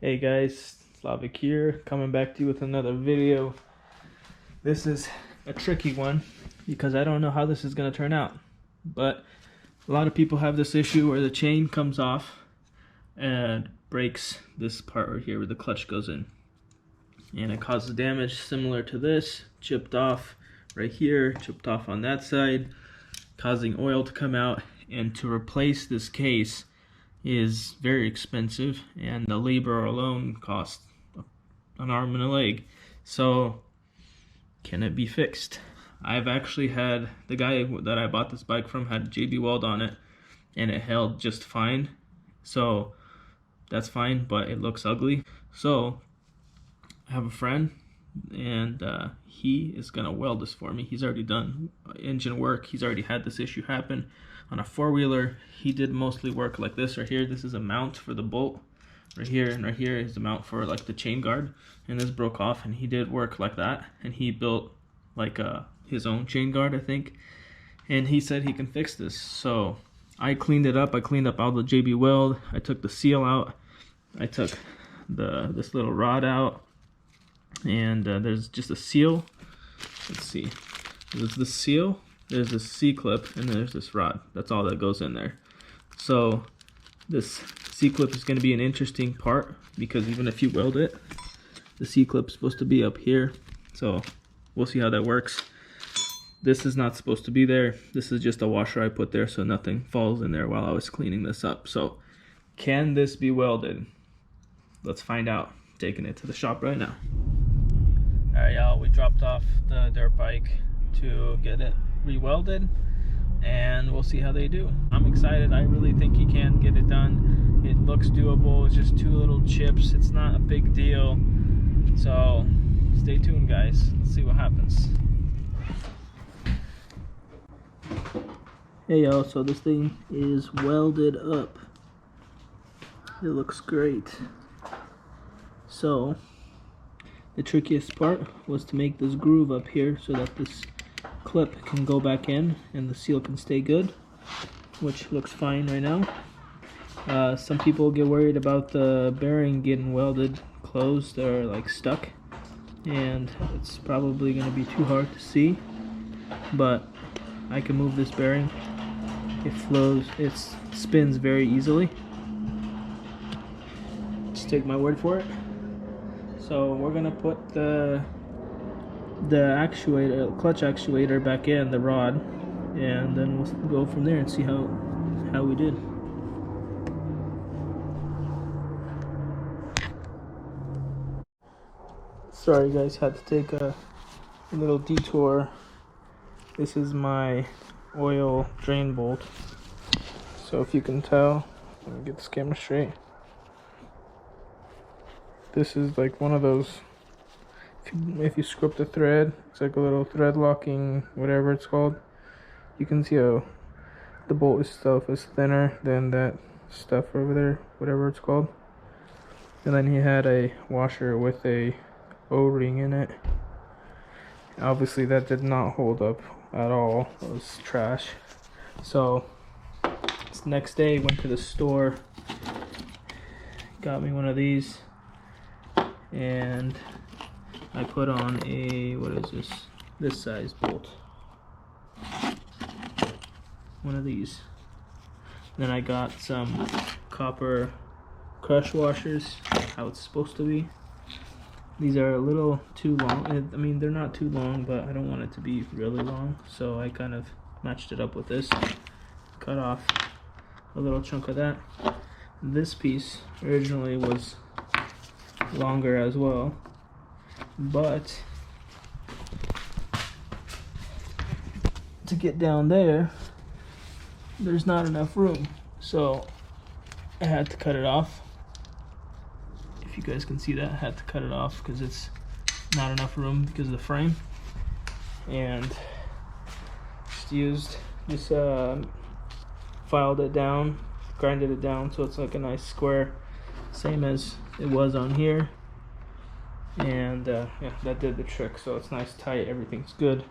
Hey guys, Slavic here, coming back to you with another video. This is a tricky one because I don't know how this is going to turn out. But a lot of people have this issue where the chain comes off and breaks this part right here where the clutch goes in. And it causes damage similar to this, chipped off right here, chipped off on that side, causing oil to come out. And to replace this case is very expensive, and the labor alone costs an arm and a leg. So can it be fixed? I've actually had the guy that I bought this bike from had JB Weld on it and it held just fine, so that's fine, but it looks ugly. So I have a friend and he is gonna weld this for me. He's already done engine work. He's already had this issue happen on a four-wheeler. He did mostly work like this right here. This is a mount for the bolt right here, and right here is the mount for like the chain guard, and this broke off, and he did work like that, and he built like his own chain guard, I think, and he said he can fix this. So I cleaned it up. I cleaned up all the JB Weld. I took the seal out. I took this little rod out, and there's just a seal. Let's see, there's the seal, there's this C-clip, and there's this rod. That's all that goes in there. So this C-clip is going to be an interesting part because even if you weld it, the C-clip is supposed to be up here. So we'll see how that works. This is not supposed to be there. This is just a washer I put there so nothing falls in there while I was cleaning this up. So can this be welded? Let's find out. Taking it to the shop right now. All right, y'all, we dropped off the dirt bike to get it re-welded, and we'll see how they do. I'm excited. I really think he can get it done. It looks doable. It's just two little chips. It's not a big deal. So stay tuned, guys. Let's see what happens. Hey y'all, so this thing is welded up. It looks great. So the trickiest part was to make this groove up here so that this clip can go back in and the seal can stay good, which looks fine right now. Some people get worried about the bearing getting welded closed or like stuck, and it's probably going to be too hard to see, but I can move this bearing. It flows, it spins very easily. Just take my word for it. So we're gonna put the actuator, clutch actuator, back in the rod, and then we'll go from there and see how we did. Sorry guys, had to take a little detour. This is my oil drain bolt. So if you can tell, let me get this camera straight. This is like one of those, if you screw up the thread, it's like a little thread locking, whatever it's called. You can see how the bolt itself is thinner than that stuff over there, whatever it's called. And then he had a washer with a O-ring in it. Obviously that did not hold up at all. It was trash. So this next day, went to the store, got me one of these, and I put on a, what is this size bolt, one of these. Then I got some copper crush washers, how it's supposed to be. These are a little too long. I mean, they're not too long, but I don't want it to be really long, so I kind of matched it up with this. Cut off a little chunk of that. This piece originally was longer as well, but to get down there, there's not enough room, so I had to cut it off. If you guys can see that, I had to cut it off because it's not enough room because of the frame, and just filed it down, grinded it down so it's like a nice square, same as it was on here, and yeah, that did the trick. So it's nice, tight, everything's good.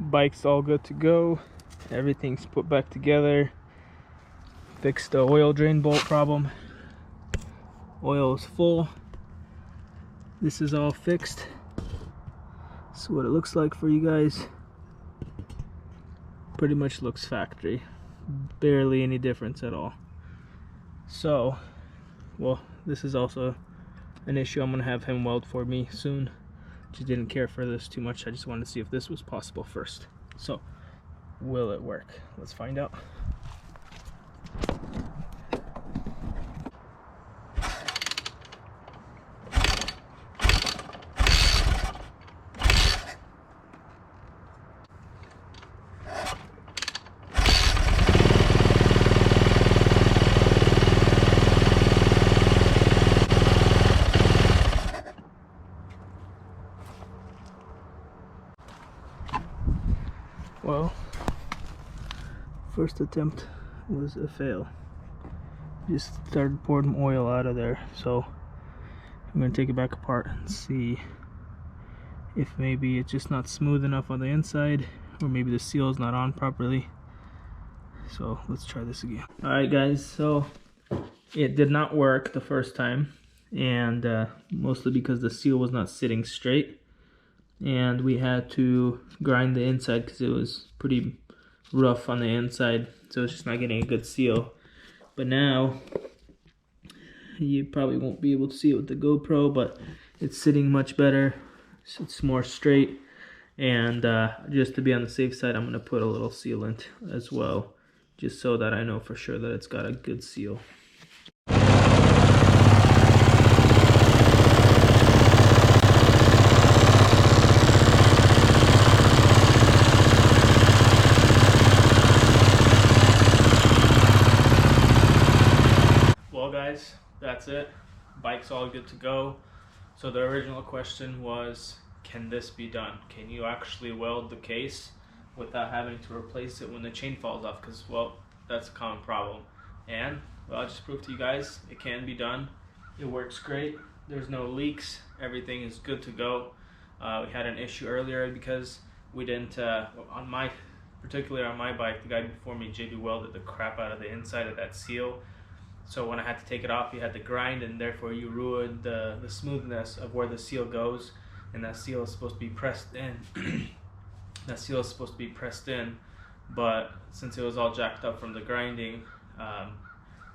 Bike's all good to go, everything's put back together. Fixed the oil drain bolt problem, Oil is full. This is all fixed. This is what it looks like for you guys. Pretty much looks factory. Barely any difference at all. So, well, this is also an issue I'm gonna have him weld for me soon. Just didn't care for this too much. I just wanted to see if this was possible first. So, will it work? Let's find out. Well, first attempt was a fail. Just started pouring oil out of there, so I'm gonna take it back apart and see if maybe it's just not smooth enough on the inside, or maybe the seal is not on properly. So let's try this again. Alright guys, so it did not work the first time, and mostly because the seal was not sitting straight. And we had to grind the inside because it was pretty rough on the inside, so it's just not getting a good seal. But now you probably won't be able to see it with the GoPro, but it's sitting much better. It's more straight, and just to be on the safe side, I'm going to put a little sealant as well, just so that I know for sure that it's got a good seal. Guys, that's it. Bike's all good to go. So the original question was, can this be done? Can you actually weld the case without having to replace it when the chain falls off? Because, well, that's a common problem. And, well, I'll just prove to you guys it can be done. It works great. There's no leaks. Everything is good to go. We had an issue earlier because we didn't, particularly on my bike, the guy before me, JB, welded the crap out of the inside of that seal. So when I had to take it off, you had to grind, and therefore you ruined the smoothness of where the seal goes. And that seal is supposed to be pressed in. That seal is supposed to be pressed in, but since it was all jacked up from the grinding,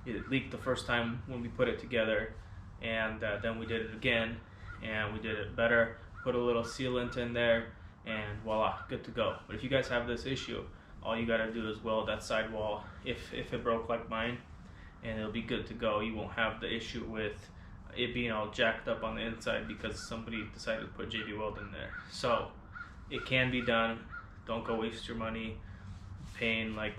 it leaked the first time when we put it together, and then we did it again, and we did it better. Put a little sealant in there, and voila, good to go. But if you guys have this issue, all you gotta do is weld that sidewall if it broke like mine, and it'll be good to go. You won't have the issue with it being all jacked up on the inside because somebody decided to put JB Weld in there. So it can be done. Don't go waste your money paying like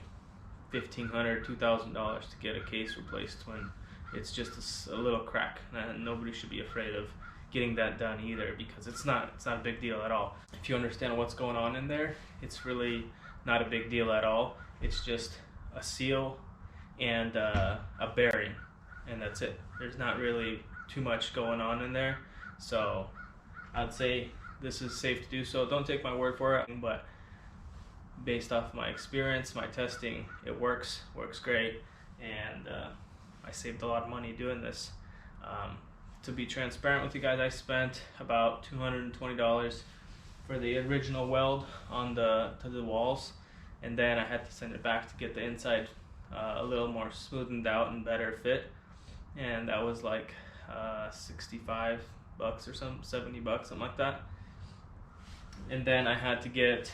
$1,500, $2,000 to get a case replaced when it's just a little crack. And nobody should be afraid of getting that done either, because it's not a big deal at all. If you understand what's going on in there, it's really not a big deal at all. It's just a seal and a bearing, and that's it. There's not really too much going on in there, so I'd say this is safe to do so. Don't take my word for it, but based off my experience, my testing, it works great, and I saved a lot of money doing this. To be transparent with you guys, I spent about $220 for the original weld on to the walls, and then I had to send it back to get the inside a little more smoothened out and better fit, and that was like $65 or something, $70, something like that. And then I had to get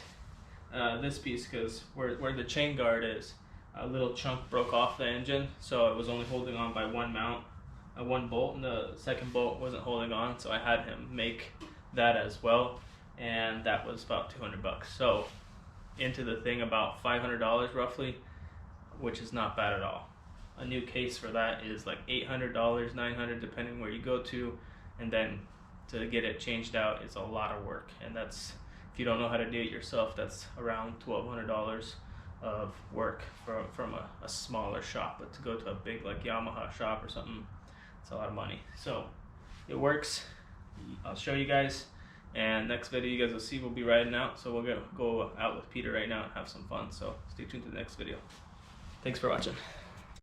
this piece, because where the chain guard is, a little chunk broke off the engine, so it was only holding on by one mount, one bolt, and the second bolt wasn't holding on, so I had him make that as well, and that was about $200. So into the thing about $500 roughly, which is not bad at all. A new case for that is like $800, $900, depending where you go to, and then to get it changed out is a lot of work, and that's, if you don't know how to do it yourself, that's around $1,200 of work from a smaller shop. But to go to a big like Yamaha shop or something, it's a lot of money. So it works. I'll show you guys, and next video you guys will see we'll be riding out, so we'll go out with Peter right now and have some fun. So stay tuned to the next video. Thanks for watching.